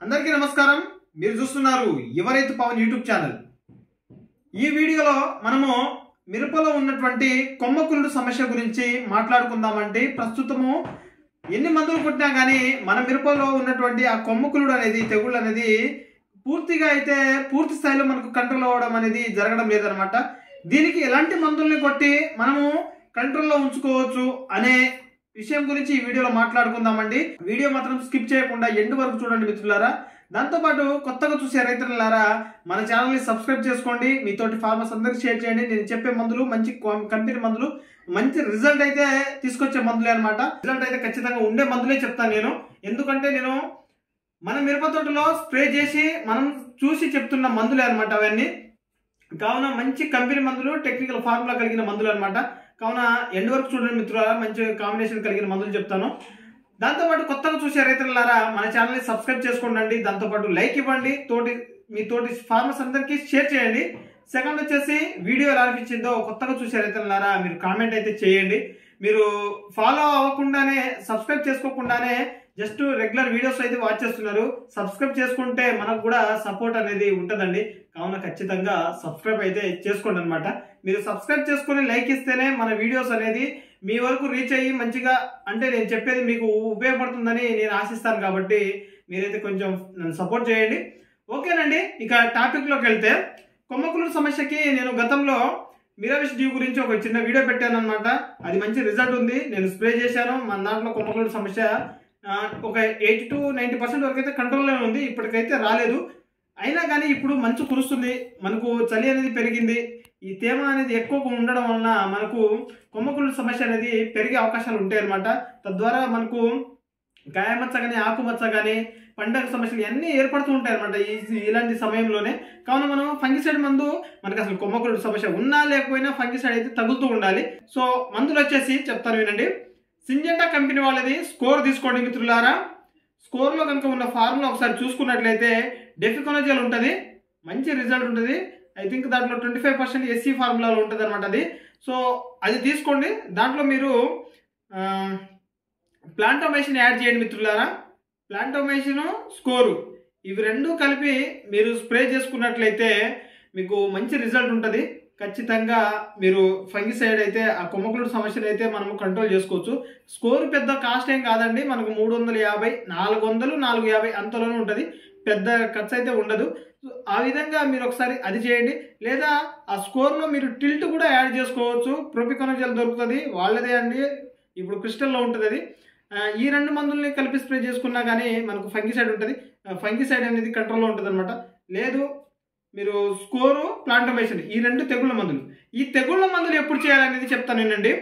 అందరికీ నమస్కారం. మీరు చూస్తున్నారు ఎవరైతే పవన్ యూట్యూబ్ ఛానల్. ఈ వీడియోలో మనము మిరపలో ఉన్నటువంటి కొమ్మకులుడు సమస్య గురించి మాట్లాడుకుందామంటే, ప్రస్తుతము ఎన్ని మందులు కొట్టినా కానీ మన మిరపలో ఉన్నటువంటి ఆ కొమ్మకులుడు అనేది తెగుళ్ళు అనేది పూర్తి స్థాయిలో మనకు కంట్రోల్ అవ్వడం అనేది జరగడం లేదనమాట. దీనికి ఎలాంటి మందుల్ని కొట్టి మనము కంట్రోల్లో ఉంచుకోవచ్చు అనే విషయం గురించి ఈ వీడియోలో మాట్లాడుకుందామండి. వీడియో మాత్రం స్కిప్ చేయకుండా ఎండ్ వరకు చూడండి మిత్రులారా. దాంతోపాటు కొత్తగా చూసే రైతులారా మన ఛానల్ని సబ్స్క్రైబ్ చేసుకోండి. మీతోటి ఫార్మర్స్ అందరికీ షేర్ చేయండి. నేను చెప్పే మందులు మంచి కంపెనీ మందులు, మంచి రిజల్ట్ అయితే తీసుకొచ్చే మందులే అనమాట. రిజల్ట్ అయితే ఖచ్చితంగా ఉండే మందులే చెప్తాను నేను. ఎందుకంటే నేను మన మిరప తోటలో స్ప్రే చేసి మనం చూసి చెప్తున్న మందులే అనమాట అవన్నీ. కావున మంచి కంపెనీ మందులు, టెక్నికల్ ఫార్ములా కలిగిన మందులు అనమాట. కావున ఎండ్ వరకు చూడండి మిత్రులారా. మంచి కాంబినేషన్ కలిగిన మందులు చెప్తాను. దాంతోపాటు కొత్తగా చూసే రైతులారా మన ఛానల్ని సబ్స్క్రైబ్ చేసుకోండి. దాంతోపాటు లైక్ ఇవ్వండి. మీతోటి ఫార్మర్స్ అందరికీ షేర్ చేయండి. సెకండ్ వచ్చేసి వీడియో ఎలా అనిపించిందో కొత్తగా చూసే రైతులారా మీరు కామెంట్ అయితే చేయండి. మీరు ఫాలో అవ్వకుండానే, సబ్స్క్రైబ్ చేసుకోకుండానే జస్ట్ రెగ్యులర్ వీడియోస్ అయితే వాచ్ చేస్తున్నారు. సబ్స్క్రైబ్ చేసుకుంటే మనకు కూడా సపోర్ట్ అనేది ఉంటుందండి. కావున ఖచ్చితంగా సబ్స్క్రైబ్ అయితే చేసుకోండి అనమాట. మీరు సబ్స్క్రైబ్ చేసుకుని లైక్ ఇస్తేనే మన వీడియోస్ అనేది మీ వరకు రీచ్ అయ్యి మంచిగా, అంటే నేను చెప్పేది మీకు ఉపయోగపడుతుందని నేను ఆశిస్తాను. కాబట్టి మీరైతే కొంచెం నన్ను సపోర్ట్ చేయండి. ఓకేనండి, ఇక టాపిక్లోకి వెళ్తే, కొమ్మకులుడు సమస్యకి నేను గతంలో మిరావిష్ డ్యూ గురించి ఒక చిన్న వీడియో పెట్టాను అనమాట. అది మంచి రిజల్ట్ ఉంది. నేను స్ప్రే చేశాను. మన దాంట్లో కొమ్మకులుడు సమస్య ఒక 80 to 90% వరకు అయితే కంట్రోల్లోనే ఉంది. ఇప్పటికైతే రాలేదు. అయినా కానీ ఇప్పుడు మంచు కురుస్తుంది, మనకు చలి అనేది పెరిగింది. ఈ తేమ అనేది ఎక్కువగా ఉండడం వలన మనకు కొమ్మకులుడు సమస్య అనేది పెరిగే అవకాశాలు ఉంటాయి అన్నమాట. తద్వారా మనకు గాయమచ్చ కానీ, ఆకుమచ్చ కానీ, పండగ సమస్యలు అన్నీ ఏర్పడుతూ ఉంటాయి అనమాట ఇలాంటి సమయంలోనే. కావున మనం ఫంగిసైడ్ మందు, మనకు అసలు కొమ్మకులుడు సమస్య ఉన్నా లేకపోయినా ఫంగిసైడ్ అయితే తగులుతూ ఉండాలి. సో మందులు వచ్చేసి చెప్తాను వినండి. సింజెంటా కంపెనీ వాళ్ళది స్కోర్ తీసుకోండి మిత్రులారా. స్కోర్లో కనుక ఉన్న ఫార్ములా ఒకసారి చూసుకున్నట్లయితే డెఫికోనజల్ ఉంటుంది, మంచి రిజల్ట్ ఉంటుంది. ఐ థింక్ దాంట్లో 25% ఎస్సీ ఫార్ములాలో ఉంటుంది అనమాట అది. సో అది తీసుకోండి. దాంట్లో మీరు ప్లాంటోమైసిన్ యాడ్ చేయండి మిత్రులారా. ప్లాంటోమైసిన్, స్కోరు ఇవి రెండు కలిపి మీరు స్ప్రే చేసుకున్నట్లయితే మీకు మంచి రిజల్ట్ ఉంటుంది. ఖచ్చితంగా మీరు ఫంగిసైడ్ అయితే ఆ కొమ్మకులుడు సమస్యను అయితే మనము కంట్రోల్ చేసుకోవచ్చు. స్కోరు పెద్ద కాస్ట్ ఏం కాదండి, మనకు 350, 400, 450 అంతలోనే ఉంటుంది. పెద్ద ఖర్చు అయితే ఉండదు. ఆ విధంగా మీరు ఒకసారి అది చేయండి. లేదా ఆ స్కోర్లో మీరు టిల్ట్ కూడా యాడ్ చేసుకోవచ్చు. ప్రొపికోనజల్ దొరుకుతుంది, వాళ్ళదే అండి. ఇప్పుడు క్రిస్టల్లో ఉంటుంది అది. ఈ రెండు మందుల్ని కలిపి స్ప్రే చేసుకున్నా కానీ మనకు ఫంగిసైడ్ ఉంటుంది. ఫంగిసైడ్ అనేది కంట్రోల్లో ఉంటుంది అనమాట. లేదు మీరు స్కోరు, ప్లాంటోమైసిన్ ఈ రెండు తెగుళ్ళ మందులు. ఈ తెగుళ్ళ మందులు ఎప్పుడు చేయాలనేది చెప్తాను వినండి.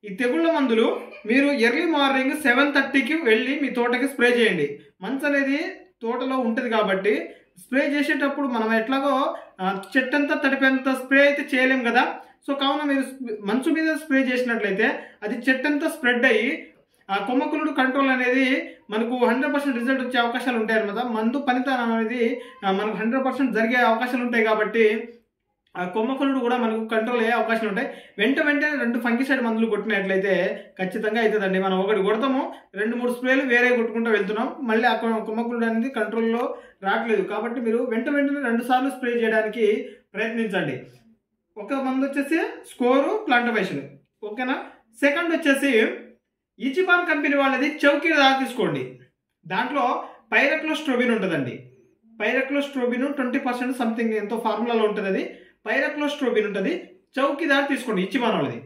ఈ తెగుళ్ళ మందులు మీరు ఎర్లీ మార్నింగ్ 7:30కి వెళ్ళి మీ తోటకి స్ప్రే చేయండి. మంచు అనేది తోటలో ఉంటుంది కాబట్టి స్ప్రే చేసేటప్పుడు మనం ఎట్లాగో చెట్టంతా తడిపేంత స్ప్రే అయితే చేయలేం కదా. సో కావున మీరు మంచు మీద స్ప్రే చేసినట్లయితే అది చెట్టంతా స్ప్రెడ్ అయ్యి ఆ కొమ్మకులుడు కంట్రోల్ అనేది మనకు 100% రిజల్ట్ వచ్చే అవకాశాలు ఉంటాయి అన్నమాట. మందు పనితనం అనేది మనకు 100% జరిగే అవకాశాలు ఉంటాయి. కాబట్టి ఆ కొమ్మకులుడు కూడా మనకు కంట్రోల్ అయ్యే అవకాశాలు ఉంటాయి. వెంటనే 2 ఫంగిసైడ్ మందులు కొట్టినట్లయితే ఖచ్చితంగా అవుతుందండి. మనం ఒకటి కొడతాము, 2-3 స్ప్రేలు వేరే కొట్టుకుంటూ వెళ్తున్నాం, మళ్ళీ ఆ కొమ్మకులుడు అనేది కంట్రోల్లో రావట్లేదు. కాబట్టి మీరు వెంటనే 2 సార్లు స్ప్రే చేయడానికి ప్రయత్నించండి. ఒక మందు వచ్చేసి స్కోరు, ప్లాంటోమైసిన్. ఓకేనా. సెకండ్ వచ్చేసి ఇచిబాన్ కంపెనీ వాళ్ళది చౌకీదార్ తీసుకోండి. దాంట్లో పైరక్లోస్ట్రోబిన్ ఉంటుందండి. పైరక్లోస్ట్రోబిన్ 20% సంథింగ్ ఎంతో ఫార్ములాలో ఉంటుంది. అది పైరక్లోస్ట్రోబిన్ ఉంటుంది. చౌకీదార్ తీసుకోండి ఇచిబాన్ వాళ్ళది.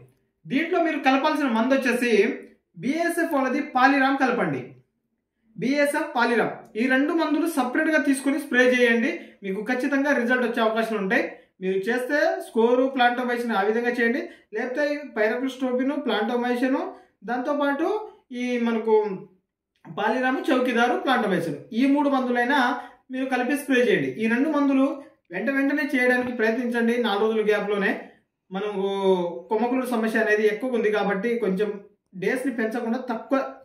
దీంట్లో మీరు కలపాల్సిన మందు వచ్చేసి బిఎస్ఎఫ్ వాళ్ళది పాలిరామ్ కలపండి. బిఎస్ఎఫ్, పాలిరామ్ ఈ రెండు మందులు సపరేట్గా తీసుకొని స్ప్రే చేయండి. మీకు ఖచ్చితంగా రిజల్ట్ వచ్చే అవకాశాలు ఉంటాయి. మీరు చేస్తే స్కోరు, ప్లాంటోమైసిన్ ఆ విధంగా చేయండి. లేకపోతే పైరక్లోస్ట్రోబిన్, ప్లాంటోమైసిన్, దాంతోపాటు ఈ మనకు పాలిరాము, చౌకీదారు, ప్లాంటోమైసిన్ ఈ 3 మందులైనా మీరు కలిపి స్ప్రే చేయండి. ఈ 2 మందులు వెంటనే చేయడానికి ప్రయత్నించండి. 4 రోజుల గ్యాప్లోనే. మనకు కొమ్మకులుడు సమస్య అనేది ఎక్కువ ఉంది కాబట్టి కొంచెం డేస్ని పెంచకుండా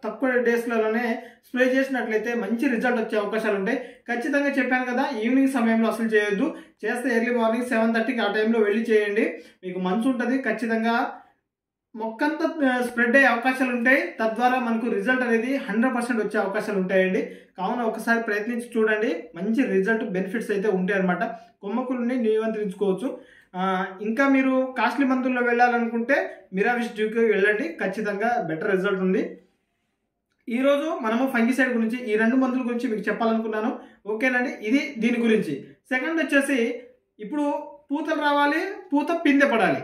తక్కువ డేస్లలోనే స్ప్రే చేసినట్లయితే మంచి రిజల్ట్ వచ్చే అవకాశాలు ఉంటాయి. ఖచ్చితంగా చెప్పాను కదా, ఈవినింగ్ సమయంలో అసలు చేయొద్దు. చేస్తే ఎర్లీ మార్నింగ్ 7:30కి ఆ టైంలో వెళ్ళి చేయండి. మీకు మంచు ఉంటుంది. ఖచ్చితంగా మొక్కంతా స్ప్రెడ్ అయ్యే అవకాశాలు ఉంటాయి. తద్వారా మనకు రిజల్ట్ అనేది 100% వచ్చే అవకాశాలు ఉంటాయండి. కావున ఒకసారి ప్రయత్నించి చూడండి, మంచి రిజల్ట్ బెనిఫిట్స్ అయితే ఉంటాయి అన్నమాట. కొమ్మకుల్ని నియంత్రించుకోవచ్చు. ఇంకా మీరు కాస్ట్లీ మందుల్లో వెళ్ళాలనుకుంటే మిరావిష్ డ్యూకి వెళ్ళండి, ఖచ్చితంగా బెటర్ రిజల్ట్ ఉంది. ఈరోజు మనము ఫంగిసైడ్ గురించి ఈ 2 మందుల గురించి మీకు చెప్పాలనుకున్నాను. ఓకేనండి, ఇది దీని గురించి. సెకండ్ వచ్చేసి ఇప్పుడు పూతలు రావాలి, పూత పిందె పడాలి,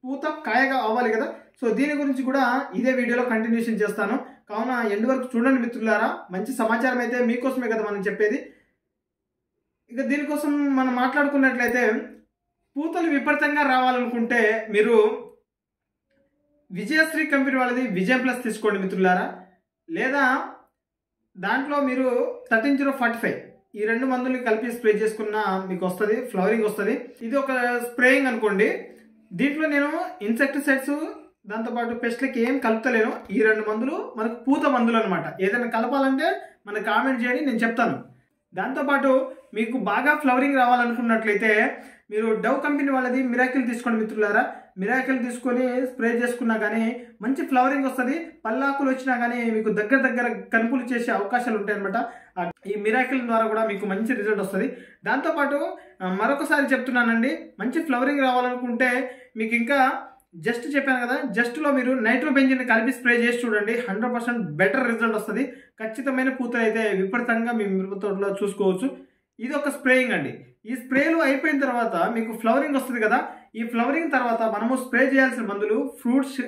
పూత కాయగా అవ్వాలి కదా. సో దీని గురించి కూడా ఇదే వీడియోలో కంటిన్యూషన్ చేస్తాను. కావున ఎండ్ వరకు చూడండి మిత్రులారా. మంచి సమాచారం అయితే మీకోసమే కదా మనం చెప్పేది. ఇక దీనికోసం మనం మాట్లాడుకున్నట్లయితే పూతలు విపరీతంగా రావాలనుకుంటే మీరు విజయశ్రీ కంపెనీ వాళ్ళది విజయం ప్లస్ తీసుకోండి మిత్రులారా. లేదా దాంట్లో మీరు 13045 ఈ 2 మందుల్ని కలిపి స్ప్రే చేసుకున్న మీకు వస్తుంది, ఫ్లవరింగ్ వస్తుంది. ఇది ఒక స్ప్రేయింగ్ అనుకోండి. దీంట్లో నేను ఇన్సెక్టిసైడ్స్ దాంతోపాటు పెస్ట్లకి ఏం కలుపుతలేను. ఈ 2 మందులు మనకు పూత మందులు అనమాట. ఏదైనా కలపాలంటే మనకు కామెంట్ చేయండి, నేను చెప్తాను. దాంతోపాటు మీకు బాగా ఫ్లవరింగ్ రావాలనుకున్నట్లయితే మీరు డవ్ కంపెనీ వాళ్ళది మిరాకిల్ తీసుకోండి మిత్రులారా. మిరాకిల్ తీసుకొని స్ప్రే చేసుకున్నా కానీ మంచి ఫ్లవరింగ్ వస్తుంది. పల్లాకులు వచ్చినా కానీ మీకు దగ్గర కనుపులు చేసే అవకాశాలు ఉంటాయి అనమాట. ఈ మిరాకిల్ ద్వారా కూడా మీకు మంచి రిజల్ట్ వస్తుంది. దాంతోపాటు మరొకసారి చెప్తున్నానండి, మంచి ఫ్లవరింగ్ రావాలనుకుంటే మీకు ఇంకా జస్ట్ చెప్పాను కదా, జస్ట్లో మీరు నైట్రోబెంజిన్ కలిపి స్ప్రే చేసి చూడండి, 100% బెటర్ రిజల్ట్ వస్తుంది. ఖచ్చితమైన పూత అయితే విపరీతంగా మీ మిరప తోటలో చూసుకోవచ్చు. ఇది ఒక స్ప్రేయింగ్ అండి. ఈ స్ప్రేలు అయిపోయిన తర్వాత మీకు ఫ్లవరింగ్ వస్తుంది కదా. ఈ ఫ్లవరింగ్ తర్వాత మనము స్ప్రే చేయాల్సిన మందులు ఫ్రూట్స్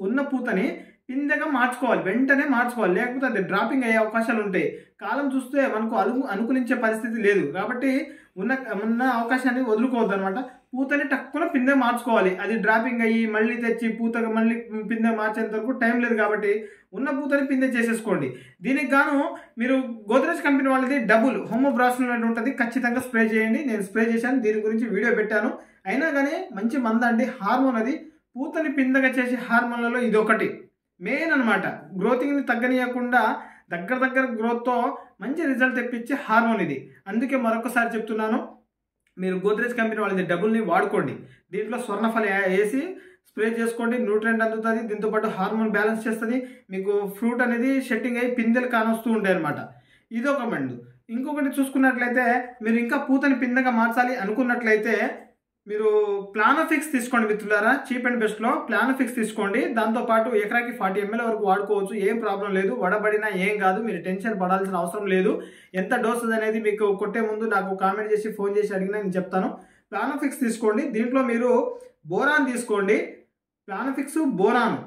ఉన్న పూతని పిందెగా మార్చుకోవాలి, వెంటనే మార్చుకోవాలి. లేకపోతే అది డ్రాపింగ్ అయ్యే అవకాశాలు ఉంటాయి. కాలం చూస్తే మనకు అనుకూలించే పరిస్థితి లేదు. కాబట్టి ఉన్న అవకాశాన్ని వదులుకోవద్దు అనమాట. పూతని టక్కున పిందె మార్చుకోవాలి. అది డ్రాపింగ్ అయ్యి మళ్ళీ తెచ్చి పూతగా మళ్ళీ పిందె మార్చేంత వరకు టైం లేదు. కాబట్టి ఉన్న పూతని పిందె చేసేసుకోండి. దీనికి గాను మీరు గోద్రేజ్ కంపెనీ వాళ్ళది డబుల్ హోమోబ్రాసిల్ అనేది ఉంటుంది, ఖచ్చితంగా స్ప్రే చేయండి. నేను స్ప్రే చేశాను, దీని గురించి వీడియో పెట్టాను. అయినా కానీ మంచి మంద అండి. హార్మోన్ అది పూతని పిందెగా చేసే హార్మోన్లలో ఇది ఒకటి మెయిన్ అనమాట. గ్రోతింగ్ని తగ్గనీయకుండా దగ్గర గ్రోత్తో మంచి రిజల్ట్ తెప్పించే హార్మోన్ ఇది. అందుకే మరొకసారి చెప్తున్నాను, మీరు గోద్రేజ్ కంపెనీ వాళ్ళది డబుల్ని వాడుకోండి. దీంట్లో స్వర్ణఫల వేసి స్ప్రే చేసుకోండి, న్యూట్రియంట్ అందుతుంది. దీంతోపాటు హార్మోన్ బ్యాలెన్స్ చేస్తుంది. మీకు ఫ్రూట్ అనేది షెట్టింగ్ అయ్యి పిందెలు కానొస్తూ ఉంటాయి అనమాట. ఇది ఒక మందు. ఇంకొకటి చూసుకున్నట్లయితే మీరు ఇంకా పూతని పిందెగా మార్చాలి అనుకున్నట్లయితే మీరు ప్లానోఫిక్స్ తీసుకోండి మిత్రులారా. చీప్ అండ్ బెస్ట్లో ప్లానోఫిక్స్ తీసుకోండి. దాంతోపాటు ఎకరాకి 40 ml వరకు వాడుకోవచ్చు, ఏం ప్రాబ్లం లేదు. వడబడినా ఏం కాదు, మీరు టెన్షన్ పడాల్సిన అవసరం లేదు. ఎంత డోసేజ్ అనేది మీకు కొట్టే ముందు నాకు కామెంట్ చేసి ఫోన్ చేసి అడిగినా నేను చెప్తాను. ప్లానోఫిక్స్ తీసుకోండి. దీంట్లో మీరు బోరాన్ తీసుకోండి. ప్లానోఫిక్స్ బోరాన్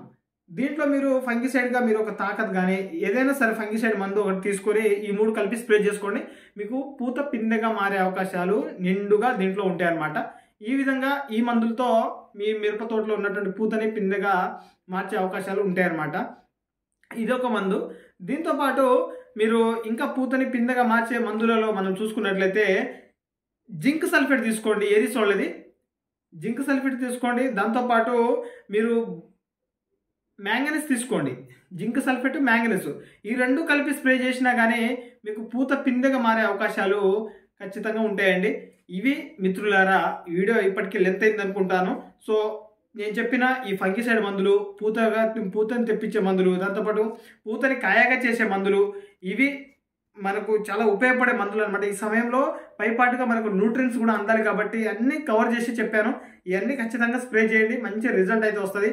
దీంట్లో మీరు ఫంగిసైడ్గా మీరు ఒక తాకత్ కానీ ఏదైనా సరే ఫంగిసైడ్ మందు ఒకటి తీసుకొని ఈ 3 కలిపి స్ప్రే చేసుకోండి. మీకు పూత పిందెగా మారే అవకాశాలు నిండుగా దీంట్లో ఉంటాయి అన్నమాట. ఈ విధంగా ఈ మందులతో మీ మిరప తోటలో ఉన్నటువంటి పూతని పిందెగా మార్చే అవకాశాలు ఉంటాయన్నమాట. ఇదొక మందు. దీంతోపాటు మీరు ఇంకా పూతని పిందెగా మార్చే మందులలో మనం చూసుకున్నట్లయితే జింక్ సల్ఫేట్ తీసుకోండి, ఏరిసోల్ది జింక్ సల్ఫేట్ తీసుకోండి. దాంతోపాటు మీరు మ్యాంగనీస్ తీసుకోండి, జింక్ సల్ఫేట్ మ్యాంగనీస్. ఈ 2 కలిపి స్ప్రే చేసినా కానీ మీకు పూత పిందెగా మారే అవకాశాలు ఖచ్చితంగా ఉంటాయండి. ఇవి మిత్రులారా, వీడియో ఇప్పటికీ లెంత్ అయింది అనుకుంటాను. సో నేను చెప్పిన ఈ ఫంగిసైడ్ మందులు, పూతని తెప్పించే మందులు, దాంతోపాటు పూతని కాయగా చేసే మందులు, ఇవి మనకు చాలా ఉపయోగపడే మందులు అనమాట. ఈ సమయంలో పైపాటుగా మనకు న్యూట్రియన్స్ కూడా అందాలి కాబట్టి అన్నీ కవర్ చేసి చెప్పాను. ఇవన్నీ ఖచ్చితంగా స్ప్రే చేయండి, మంచి రిజల్ట్ అయితే వస్తుంది.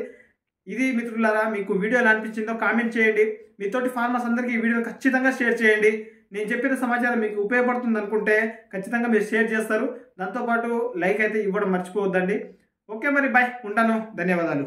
ఇది మిత్రులారా, మీకు వీడియో ఎలా అనిపించిందో కామెంట్ చేయండి. మీతోటి ఫార్మర్స్ అందరికీ ఈ వీడియోని ఖచ్చితంగా షేర్ చేయండి. నేను చెప్పిన సమాచారం మీకు ఉపయోగపడుతుంది అనుకుంటే ఖచ్చితంగా మీరు షేర్ చేస్తారు. దాంతోపాటు లైక్ అయితే ఇవ్వడం మర్చిపోవద్దండి. ఓకే మరి బాయ్, ఉంటాను. ధన్యవాదాలు.